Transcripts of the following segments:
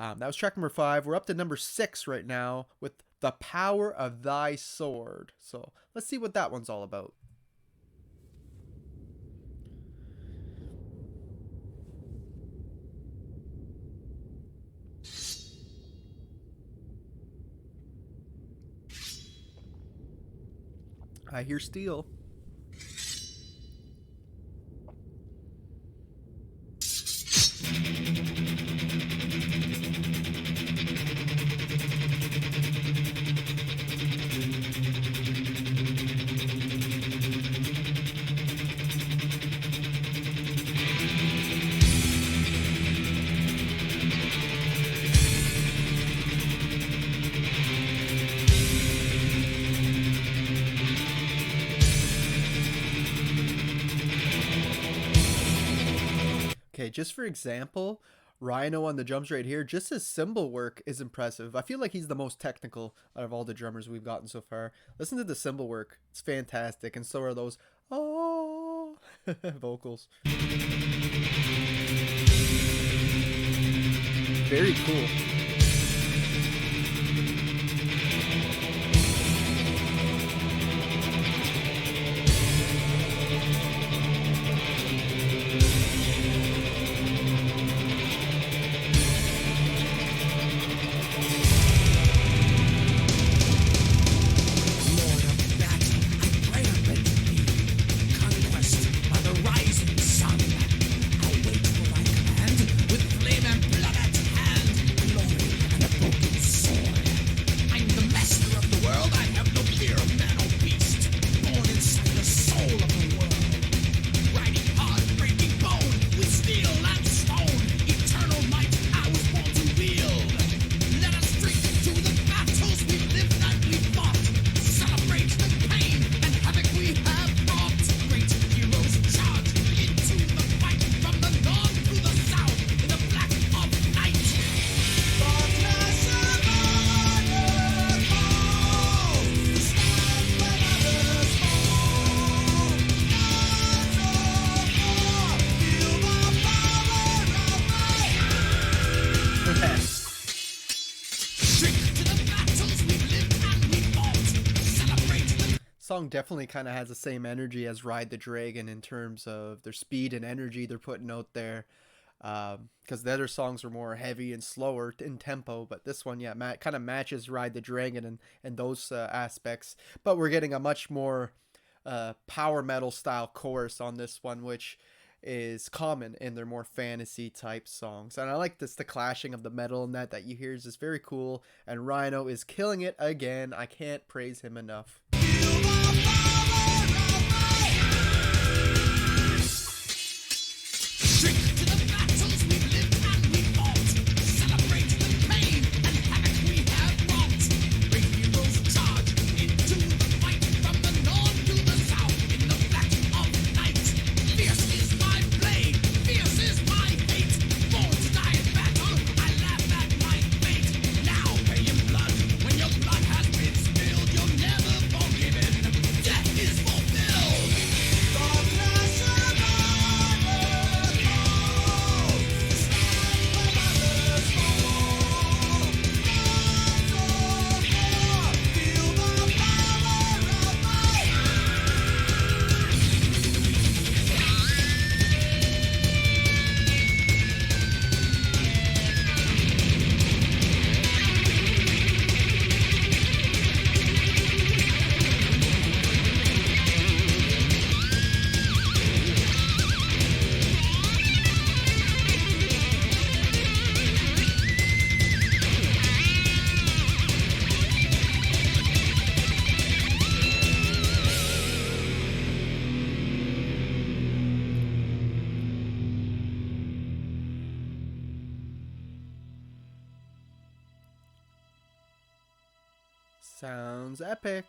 That was track number 5. We're up to number 6 right now with The Power of Thy Sword. So let's see what that one's all about. I hear steel. Okay, just for example, Rhino on the drums right here, just his cymbal work is impressive. I feel like he's the most technical out of all the drummers we've gotten so far. Listen to the cymbal work. It's fantastic. And so are those oh vocals. Very cool. Song definitely kind of has the same energy as Ride the Dragon in terms of their speed and energy they're putting out there. Because the other songs are more heavy and slower in tempo, but this one, yeah, kind of matches Ride the Dragon and those aspects. But we're getting a much more power metal style chorus on this one, which is common in their more fantasy type songs. And I like this, the clashing of the metal and that you hear is just very cool. And Rhino is killing it again. I can't praise him enough. Sounds epic.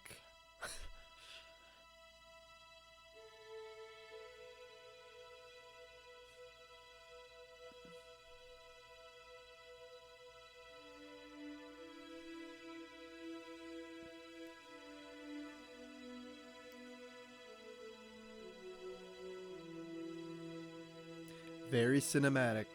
Very cinematic.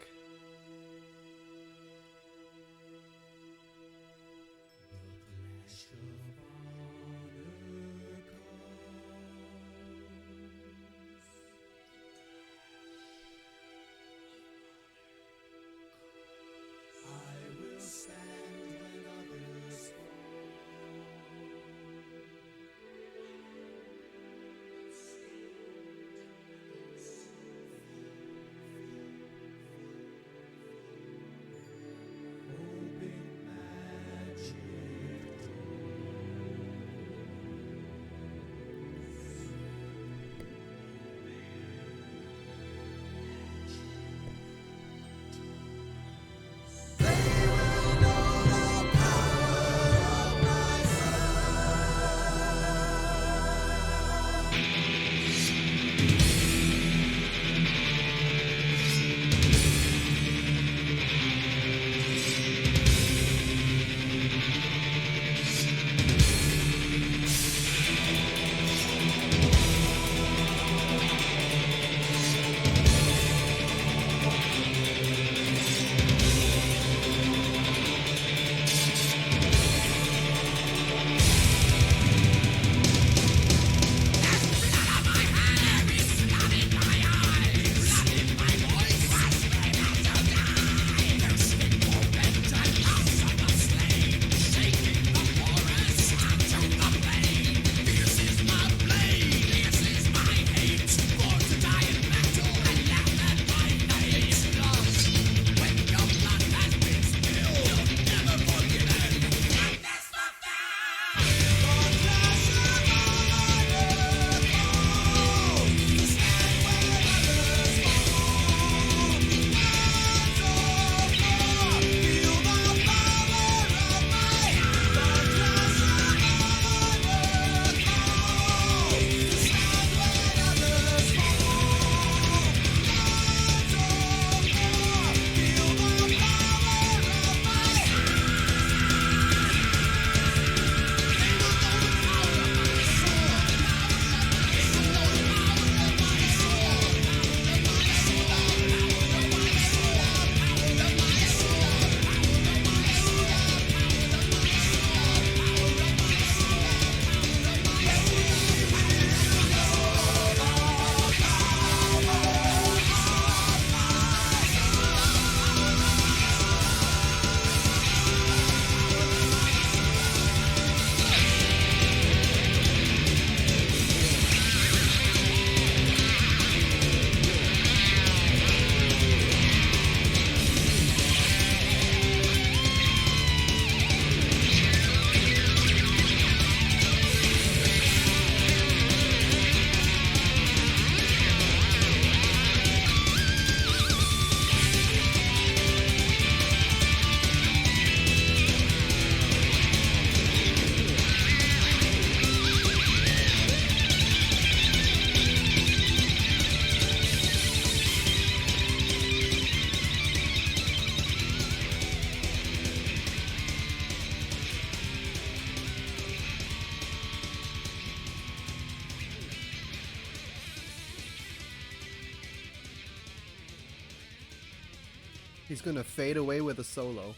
He's gonna fade away with a solo.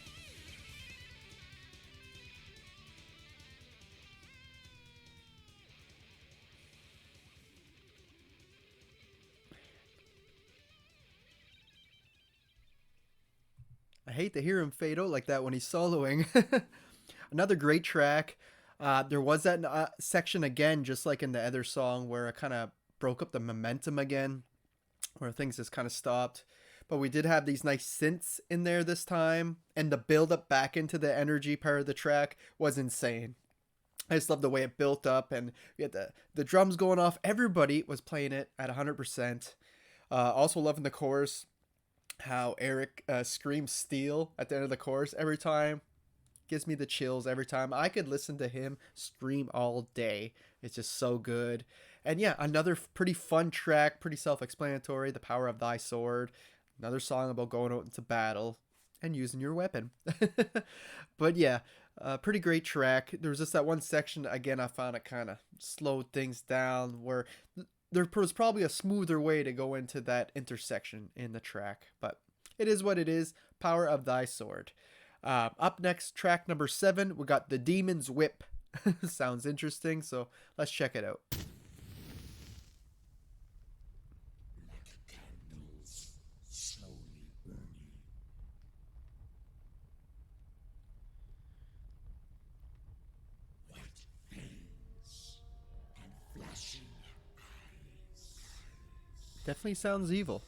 I hate to hear him fade out like that when he's soloing. Another great track. There was that section again, just like in the other song, where it kind of broke up the momentum again, where things just kind of stopped. But we did have these nice synths in there this time, and the build up back into the energy part of the track was insane. I just love the way it built up, and we had the drums going off. Everybody was playing it at 100%. Also loving the chorus, how Eric screams "Steel" at the end of the chorus every time. Gives me the chills every time. I could listen to him scream all day. It's just so good. And yeah, another pretty fun track, pretty self-explanatory. The Power of Thy Sword. Another song about going out into battle and using your weapon. But yeah, pretty great track. There was just that one section, again, I found it kind of slowed things down, where there was probably a smoother way to go into that intersection in the track. But it is what it is. Power of Thy Sword. Up next, track number 7, we got The Demon's Whip. Sounds interesting, so let's check it out. Like candles slowly burning. White fangs and flashing eyes. Definitely sounds evil.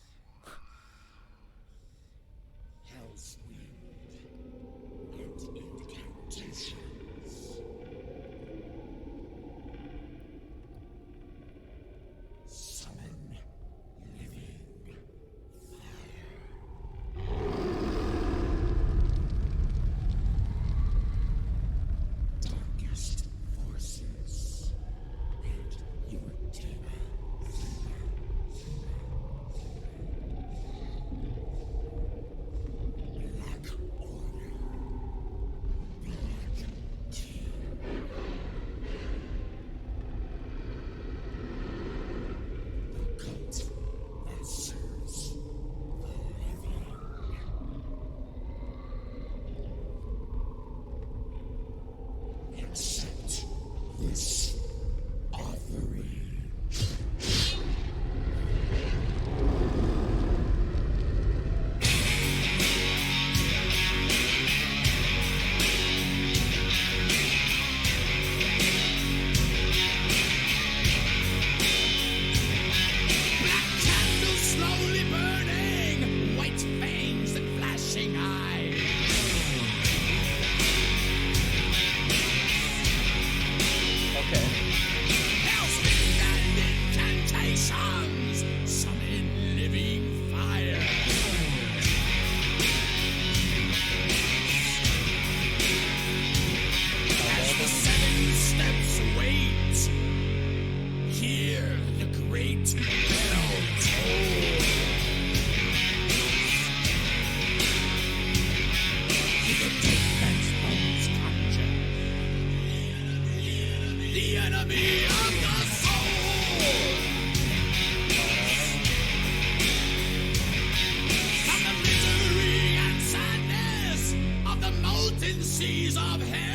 Hell's wind and incantations. Summon living darkest forces and your demons. Black Order, Black Team. The cult that serves the living. Accept this offering. Black candles slowly burning, white fangs and flashing eyes. Okay. Hellspring and incantations, summon living fire. As the 7 steps wait, hear the great bell toll. The dead man's bones conjure the enemy of the soul. From the misery and sadness of the molten seas of hell.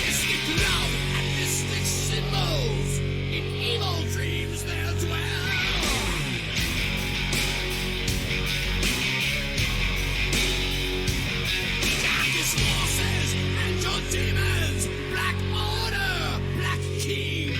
Mystic love and mystic symbols, in evil dreams there dwell. Darkest forces and your demons, Black Order, Black King.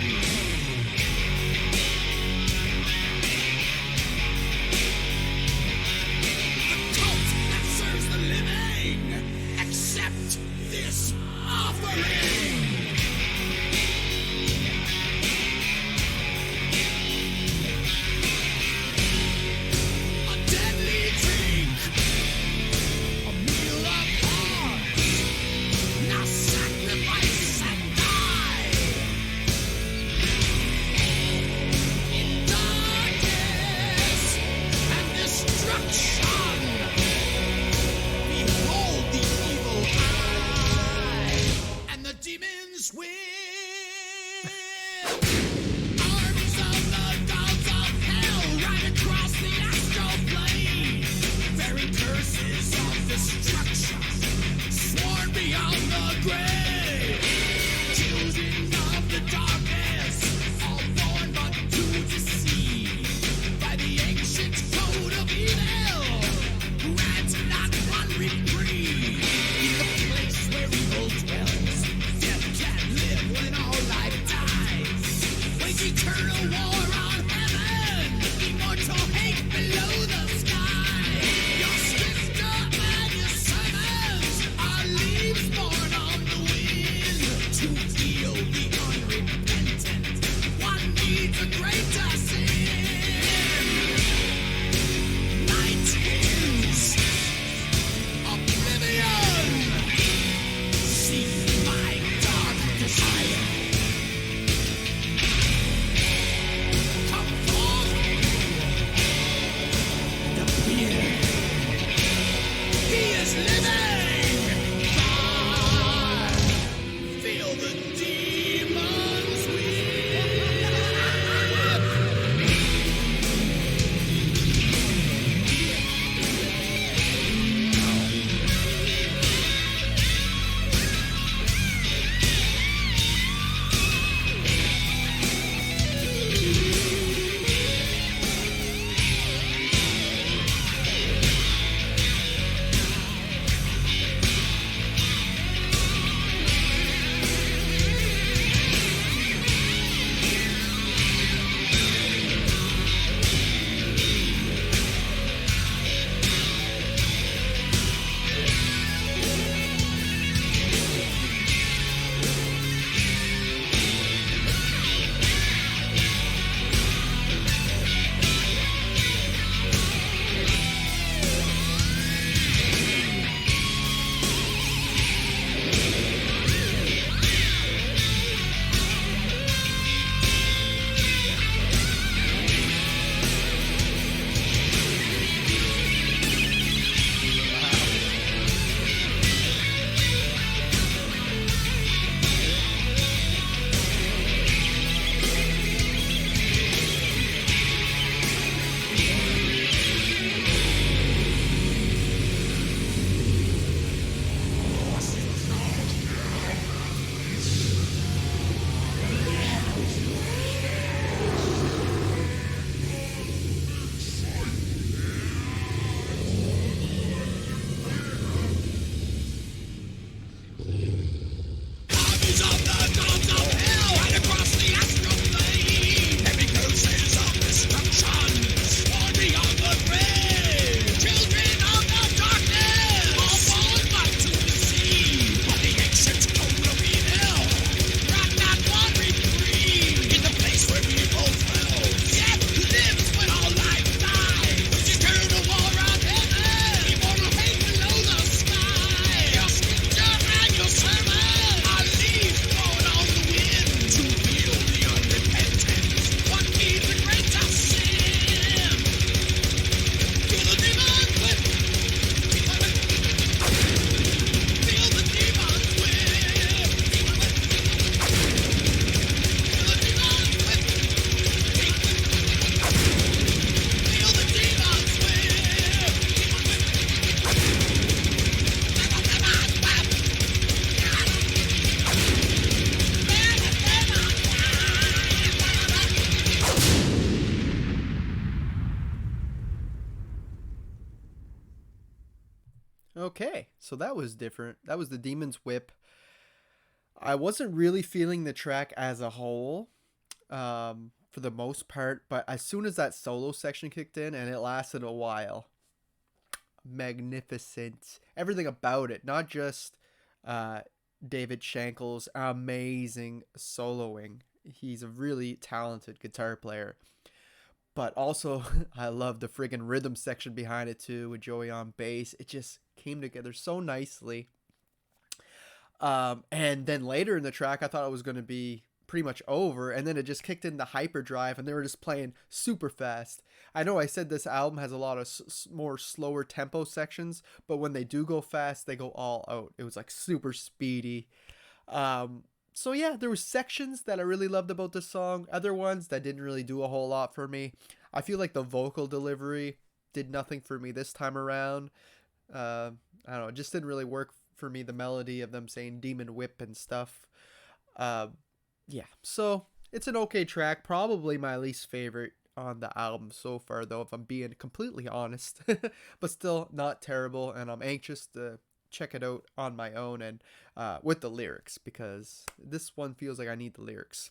Okay, so that was different. That was the Demon's Whip. I wasn't really feeling the track as a whole, for the most part, but as soon as that solo section kicked in, and it lasted a while, magnificent. Everything about it, not just uh, David Shankel's amazing soloing. He's a really talented guitar player. But also, I love the friggin' rhythm section behind it too, with Joey on bass. It just came together so nicely. And then later in the track, I thought it was going to be pretty much over, and then it just kicked in the hyperdrive, and they were just playing super fast. I know I said this album has a lot of more slower tempo sections, but when they do go fast, they go all out. It was like super speedy. So yeah, there were sections that I really loved about the song. Other ones that didn't really do a whole lot for me. I feel like the vocal delivery did nothing for me this time around. I don't know, it just didn't really work for me. The melody of them saying "demon whip" and stuff. Uh, yeah, so it's an okay track. Probably my least favorite on the album so far, though, if I'm being completely honest. But still not terrible, and I'm anxious to check it out on my own and with the lyrics, because this one feels like I need the lyrics.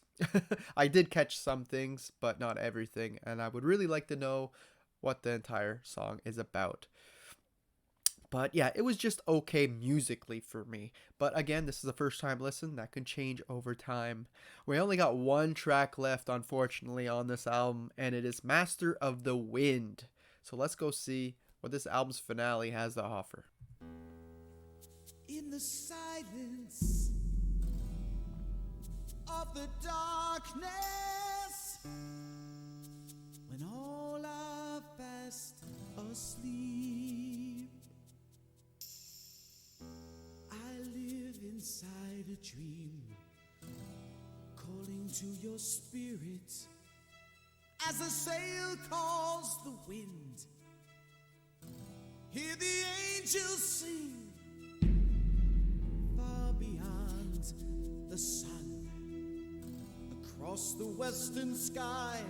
I did catch some things, but not everything, and I would really like to know what the entire song is about. But yeah, it was just okay musically for me. But again, this is the first time listen. That can change over time. We only got one track left, unfortunately, on this album, and it is Master of the Wind. So let's go see what this album's finale has to offer. In the silence of the darkness, when all are fast asleep, I live inside a dream, calling to your spirit as a sail calls the wind. Hear the angels sing far beyond the sun, across the western sky.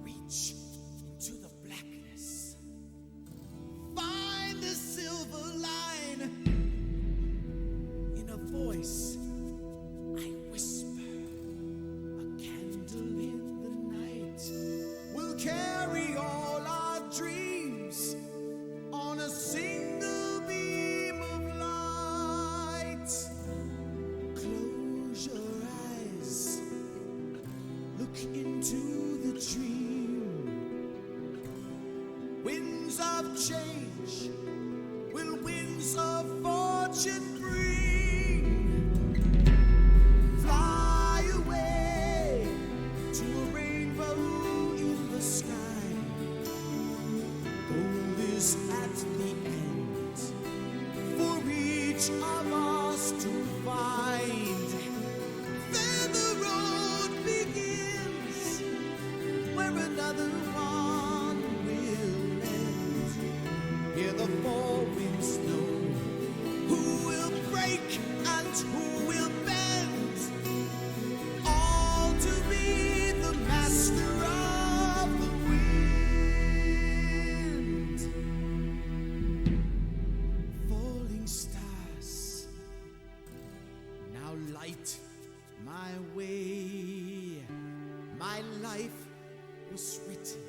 Reach into the blackness, find the silver line. In a voice I whisper, a candle in the night will carry all our dreams on a single beam of light. Close your eyes, look into the dream. Winds of change will winds of fortune bring. Fly away to a rainbow in the sky. Gold is at the end for each of us to find. Then the road begins where another one will end. Hear the four winds know who will break and who will bend. All to be the master of the wind. Falling stars, now light my way. My life was written.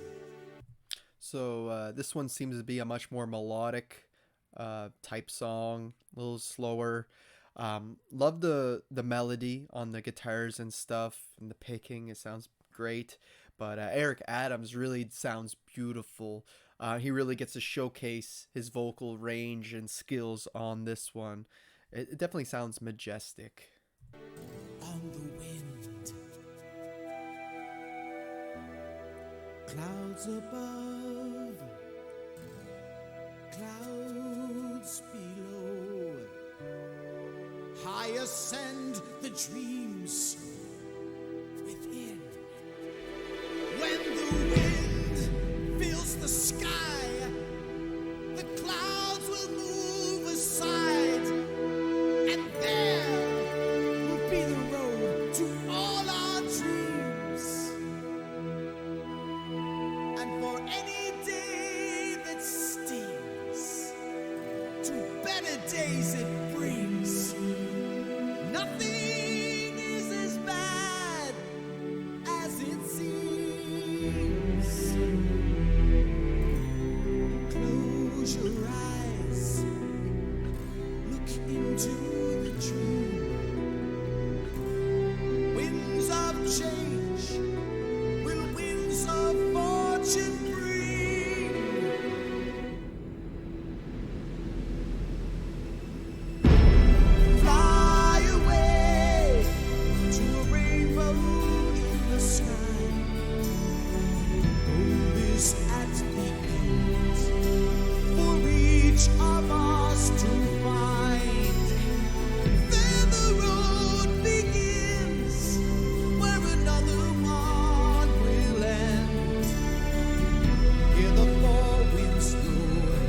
So this one seems to be a much more melodic type song, a little slower. Love the melody on the guitars and stuff, and the picking. It sounds great. But Eric Adams really sounds beautiful. He really gets to showcase his vocal range and skills on this one. It definitely sounds majestic. On the wind, clouds above, clouds below. High ascend the dreams within. When the wind fills the sky, the clouds will move aside, and there will be the road to all our dreams. And for any day that stings, days it brings. Nothing is as bad as it seems. Close your eyes, look into the dream. Winds of change will winds of fortune bring. Fly away to a rainbow in the sky. Gold is at the end for each of us to find. Then the road begins where another one will end. Hear the four winds blow.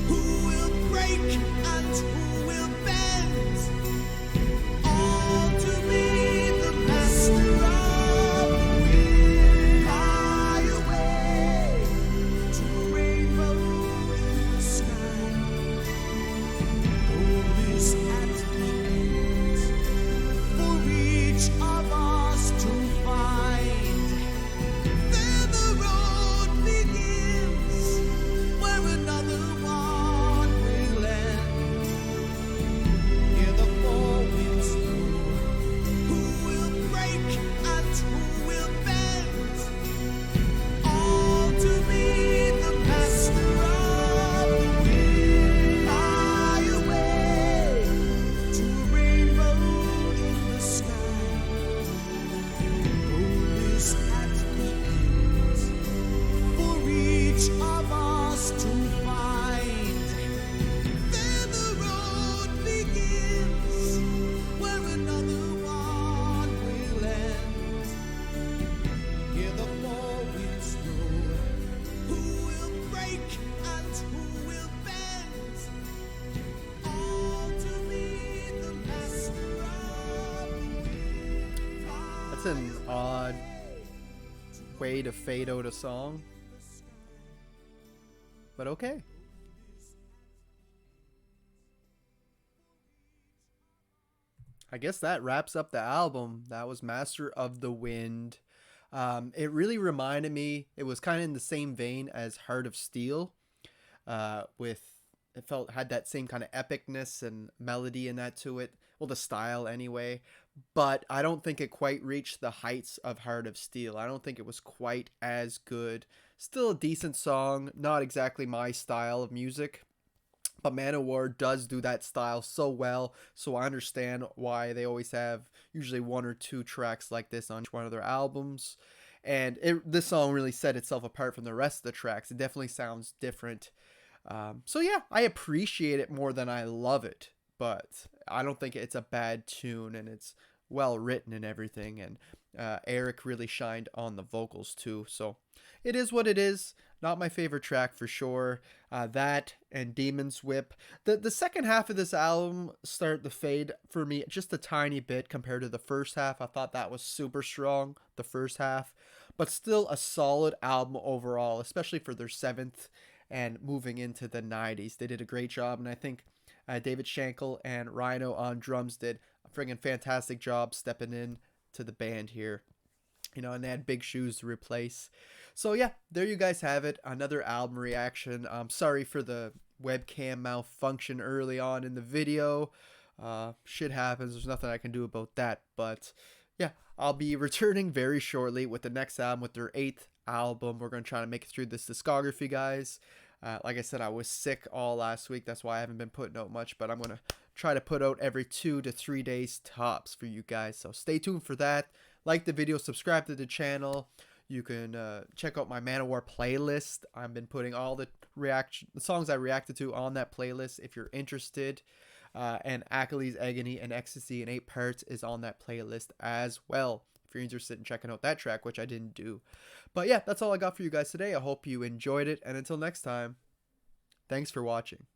Who will break and who will bend? All to be the master of the wind. Fly away to a rainbow in the sky. Gold is at the end for each of us to find. Then the road begins where another one will end. Hear the four winds blow. Who will break and who will bend? All to be the master of the wind. Fly away to a rainbow in the sky. Gold is at the end for each of us to find. Then the road begins where another one will end. Hear the four winds blow. Who will break and who will bend? All to be the master of the wind. That's an odd way to fade out a song, but okay. I guess that wraps up the album. That was Master of the Wind. It really reminded me, it was kind of in the same vein as Heart of Steel, with it had that same kind of epicness and melody in that to it. Well, the style anyway. But I don't think it quite reached the heights of Heart of Steel. I don't think it was quite as good. Still a decent song, not exactly my style of music. But Manowar does do that style so well, so I understand why they always have usually one or two tracks like this on one of their albums. And this song really set itself apart from the rest of the tracks. It definitely sounds different. So yeah, I appreciate it more than I love it, but I don't think it's a bad tune, and it's well written and everything. And Eric really shined on the vocals too. So it is what it is. Not my favorite track for sure. That and Demon's Whip. The second half of this album started to fade for me just a tiny bit compared to the first half. I thought that was super strong, the first half. But still a solid album overall, especially for their seventh and moving into the 90s. They did a great job, and I think David Shankle and Rhino on drums did a friggin' fantastic job stepping in to the band here. You know, and they had big shoes to replace. So yeah, there you guys have it. Another album reaction. Sorry for the webcam malfunction early on in the video. Shit happens. There's nothing I can do about that. But yeah, I'll be returning very shortly with the next album, with their 8th album. We're going to try to make it through this discography, guys. Like I said, I was sick all last week. That's why I haven't been putting out much. But I'm going to try to put out every 2 to 3 days tops for you guys. So stay tuned for that. Like the video, subscribe to the channel. You can check out my Manowar playlist. I've been putting all the songs I reacted to on that playlist if you're interested. And Achilles, Agony, and Ecstasy in 8 parts is on that playlist as well, if you're interested in checking out that track, which I didn't do. But yeah, that's all I got for you guys today. I hope you enjoyed it. And until next time, thanks for watching.